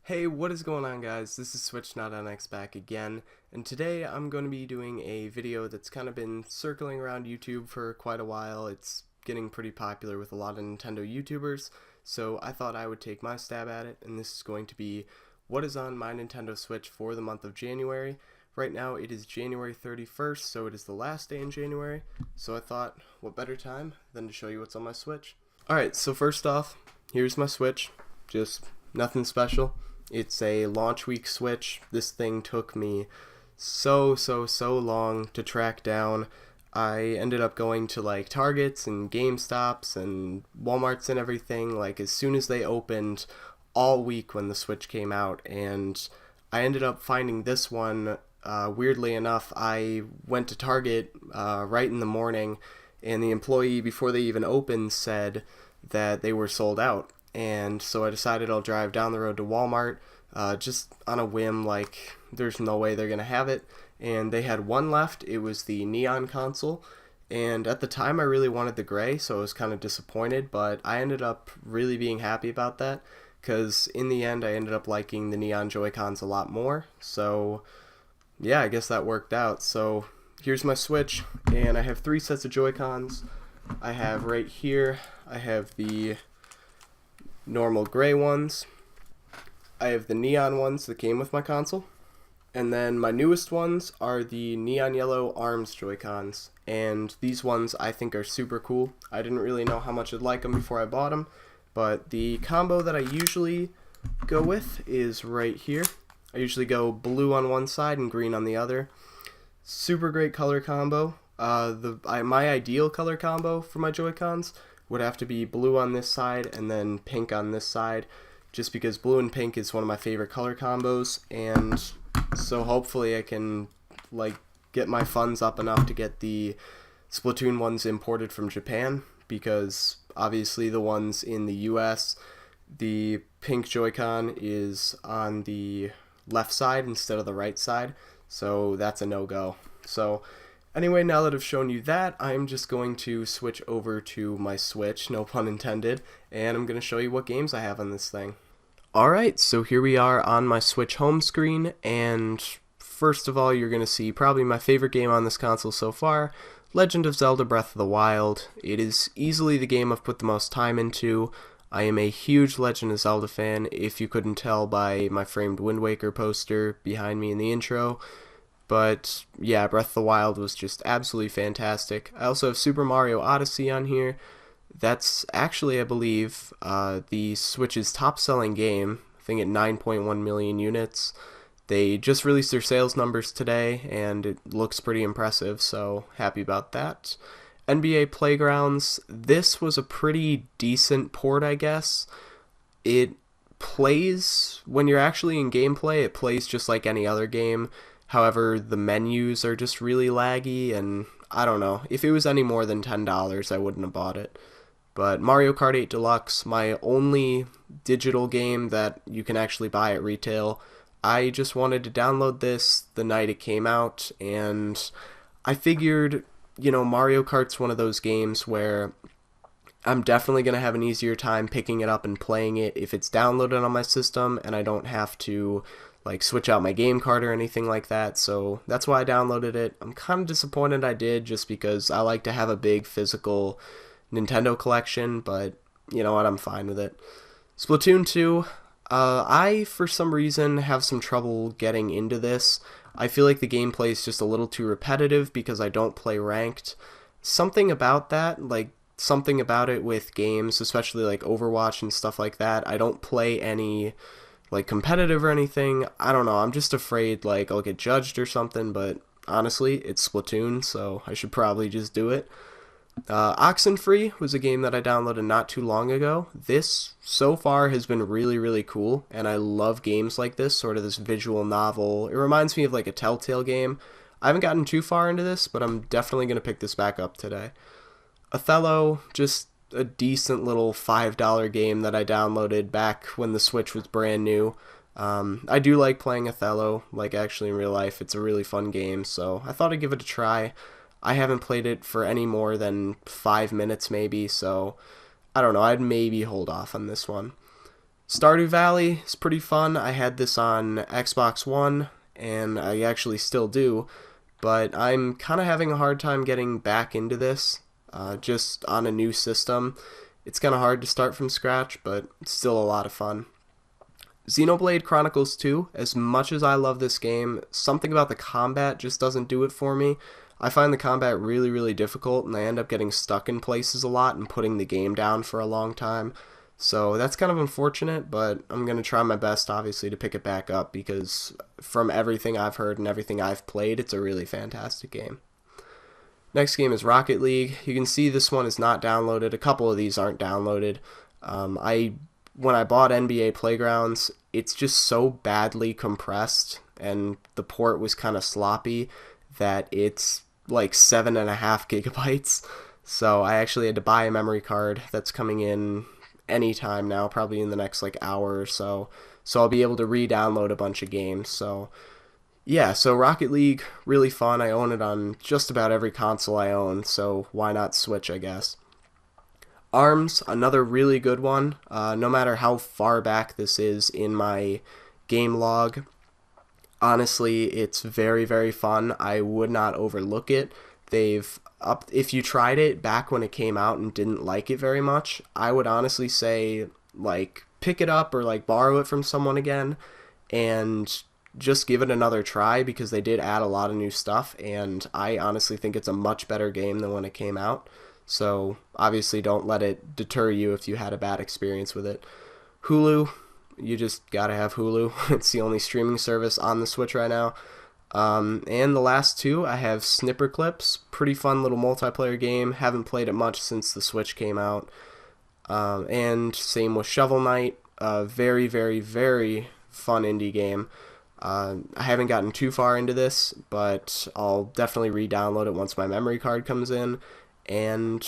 Hey, what is going on, guys? This is Switch Not on X back again, and today I'm going to be doing a video that's kind of been circling around YouTube for quite a while. It's getting pretty popular with a lot of Nintendo YouTubers, so I thought I would take my stab at it, and this is going to be what is on my Nintendo Switch for the month of January. Right now it is January 31st, so it is the last day in January, so I thought, what better time than to show you what's on my Switch. Alright, so first off, here's my Switch. Just nothing special. It's a launch week Switch. This thing took me so long to track down. I ended up going to like Targets and GameStops and Walmarts and everything like as soon as they opened all week when the Switch came out, and I ended up finding this one. Weirdly enough, I went to Target right in the morning, and the employee, before they even opened, said that they were sold out. And so I decided I'll drive down the road to Walmart just on a whim, like there's no way they're going to have it. And they had one left. It was the Neon console. And at the time I really wanted the gray, so I was kind of disappointed, but I ended up really being happy about that because in the end I ended up liking the Neon Joy-Cons a lot more. So yeah, I guess that worked out. So here's my Switch, and I have three sets of Joy-Cons. I have right here, I have the normal gray ones, I have the neon ones that came with my console, and then my newest ones are the neon yellow arms Joy-Cons, and these ones I think are super cool. I didn't really know how much I'd like them before I bought them, but the combo that I usually go with is right here. I usually go blue on one side and green on the other. Super great color combo. My ideal color combo for my Joy-Cons would have to be blue on this side and then pink on this side, just because blue and pink is one of my favorite color combos, and so hopefully I can like get my funds up enough to get the Splatoon ones imported from Japan, because obviously the ones in the US, the pink Joy-Con is on the left side instead of the right side, so that's a no-go. So anyway, now that I've shown you that, I'm just going to switch over to my Switch, no pun intended, and I'm going to show you what games I have on this thing. Alright, so here we are on my Switch home screen, and first of all you're going to see probably my favorite game on this console so far, Legend of Zelda Breath of the Wild. It is easily the game I've put the most time into. I am a huge Legend of Zelda fan, if you couldn't tell by my framed Wind Waker poster behind me in the intro. But yeah, Breath of the Wild was just absolutely fantastic. I also have Super Mario Odyssey on here. That's actually, I believe, the Switch's top-selling game, I think at 9.1 million units. They just released their sales numbers today, and it looks pretty impressive, so happy about that. NBA Playgrounds, this was a pretty decent port, I guess. It plays, when you're actually in gameplay, it plays just like any other game. However, the menus are just really laggy, and I don't know. If it was any more than $10, I wouldn't have bought it. But Mario Kart 8 Deluxe, my only digital game that you can actually buy at retail, I just wanted to download this the night it came out, and I figured, you know, Mario Kart's one of those games where I'm definitely going to have an easier time picking it up and playing it if it's downloaded on my system and I don't have to like switch out my game card or anything like that, so that's why I downloaded it. I'm kind of disappointed I did, just because I like to have a big physical Nintendo collection, but you know what, I'm fine with it. Splatoon 2, I for some reason have some trouble getting into this. I feel like the gameplay is just a little too repetitive because I don't play ranked. Something about that, like something about it with games, especially like Overwatch and stuff like that, I don't play any like competitive or anything. I don't know, I'm just afraid like I'll get judged or something, but honestly, it's Splatoon, so I should probably just do it. Oxenfree was a game that I downloaded not too long ago. This, so far, has been really cool, and I love games like this, sort of this visual novel. It reminds me of like a Telltale game. I haven't gotten too far into this, but I'm definitely going to pick this back up today. Othello, just a decent little $5 game that I downloaded back when the Switch was brand new. I do like playing Othello, like actually in real life. It's a really fun game, so I thought I'd give it a try. I haven't played it for any more than 5 minutes maybe, so I don't know, I'd maybe hold off on this one. Stardew Valley is pretty fun. I had this on Xbox One, and I actually still do, but I'm kind of having a hard time getting back into this, just on a new system. It's kind of hard to start from scratch, but it's still a lot of fun. Xenoblade Chronicles 2, as much as I love this game, something about the combat just doesn't do it for me. I find the combat really, really difficult, and I end up getting stuck in places a lot and putting the game down for a long time. So that's kind of unfortunate, but I'm going to try my best, obviously, to pick it back up because from everything I've heard and everything I've played, it's a really fantastic game. Next game is Rocket League. You can see this one is not downloaded. A couple of these aren't downloaded. When I bought NBA Playgrounds, it's just so badly compressed, and the port was kind of sloppy that it's like 7.5 gigabytes. So I actually had to buy a memory card that's coming in anytime now, probably in the next like hour or so. So I'll be able to re-download a bunch of games. So yeah, so Rocket League, really fun. I own it on just about every console I own, so why not Switch, I guess. ARMS, another really good one. No matter how far back this is in my game log, honestly, it's very, very fun. I would not overlook it. If you tried it back when it came out and didn't like it very much, I would honestly say, like, pick it up or, like, borrow it from someone again and just give it another try because they did add a lot of new stuff, and I honestly think it's a much better game than when it came out. So obviously don't let it deter you if you had a bad experience with it. Hulu, you just gotta have Hulu. It's the only streaming service on the Switch right now. And the last two, I have Snipper Clips. Pretty fun little multiplayer game. Haven't played it much since the Switch came out. And same with Shovel Knight. Very, very, very fun indie game. I haven't gotten too far into this, but I'll definitely re-download it once my memory card comes in. And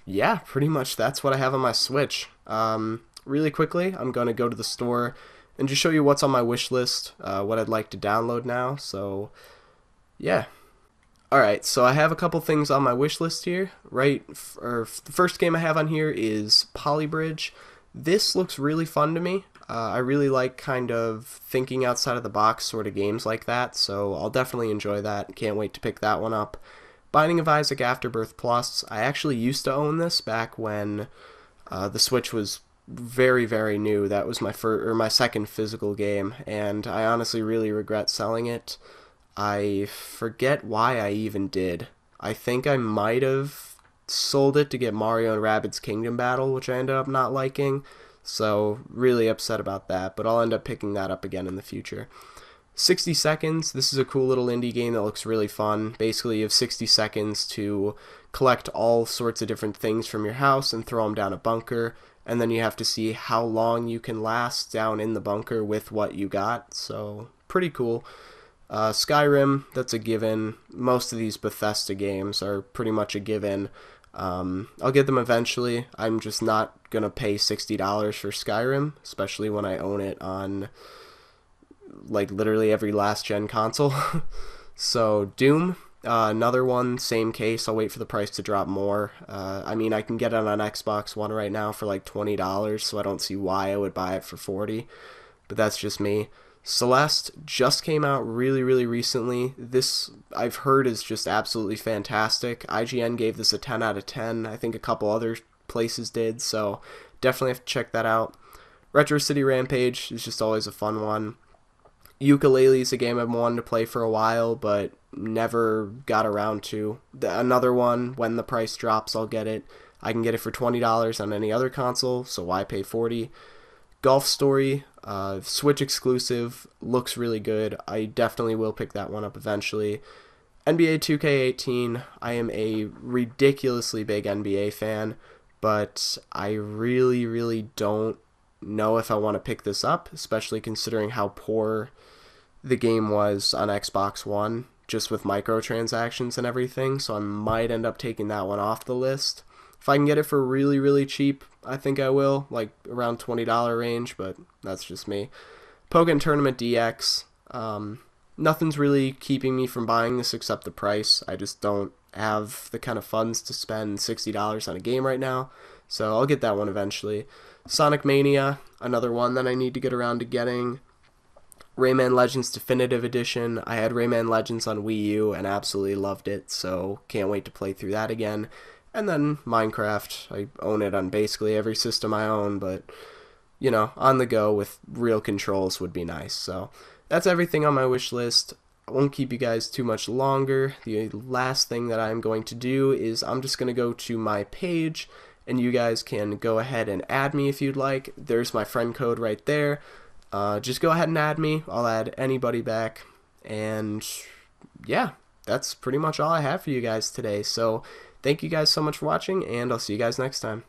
yeah, pretty much that's what I have on my Switch. Really quickly, I'm going to go to the store and just show you what's on my wish list, what I'd like to download now. So yeah. Alright, so I have a couple things on my wish list here. The first game I have on here is Polybridge. This looks really fun to me. I really like kind of thinking outside of the box sort of games like that, so I'll definitely enjoy that. Can't wait to pick that one up. Binding of Isaac Afterbirth Plus. I actually used to own this back when the Switch was very, very new. That was my second physical game, and I honestly really regret selling it. I forget why I even did. I think I might have sold it to get Mario and Rabbids Kingdom Battle, which I ended up not liking. So really upset about that, but I'll end up picking that up again in the future. 60 Seconds, this is a cool little indie game that looks really fun. Basically, you have 60 seconds to collect all sorts of different things from your house and throw them down a bunker, and then you have to see how long you can last down in the bunker with what you got, so pretty cool. Skyrim, that's a given. Most of these Bethesda games are pretty much a given. I'll get them eventually. I'm just not going to pay $60 for Skyrim, especially when I own it on like literally every last gen console. So Doom, another one, same case. I'll wait for the price to drop more. I mean, I can get it on Xbox One right now for like $20, so I don't see why I would buy it for $40, but that's just me. Celeste just came out really, really recently. This, I've heard, is just absolutely fantastic. IGN gave this a 10 out of 10. I think a couple other places did, so definitely have to check that out. Retro City Rampage is just always a fun one. Yooka-Laylee is a game I've wanted to play for a while, but never got around to. Another one, when the price drops, I'll get it. I can get it for $20 on any other console, so why pay $40? Golf Story, Switch exclusive, looks really good. I definitely will pick that one up eventually. NBA 2K18, I am a ridiculously big NBA fan, but I really, really don't know if I want to pick this up, especially considering how poor the game was on Xbox One, just with microtransactions and everything, so I might end up taking that one off the list. If I can get it for really, really cheap, I think I will, like around $20 range, but that's just me. Pokken Tournament DX, nothing's really keeping me from buying this except the price. I just don't have the kind of funds to spend $60 on a game right now, so I'll get that one eventually. Sonic Mania, another one that I need to get around to getting. Rayman Legends Definitive Edition. I had Rayman Legends on Wii U and absolutely loved it, so can't wait to play through that again. And then Minecraft. I own it on basically every system I own, but you know, on the go with real controls would be nice. So that's everything on my wish list. I won't keep you guys too much longer. The last thing that I'm going to do is I'm just going to go to my page, and you guys can go ahead and add me if you'd like. There's my friend code right there. Just go ahead and add me. I'll add anybody back. And yeah, that's pretty much all I have for you guys today. So thank you guys so much for watching, and I'll see you guys next time.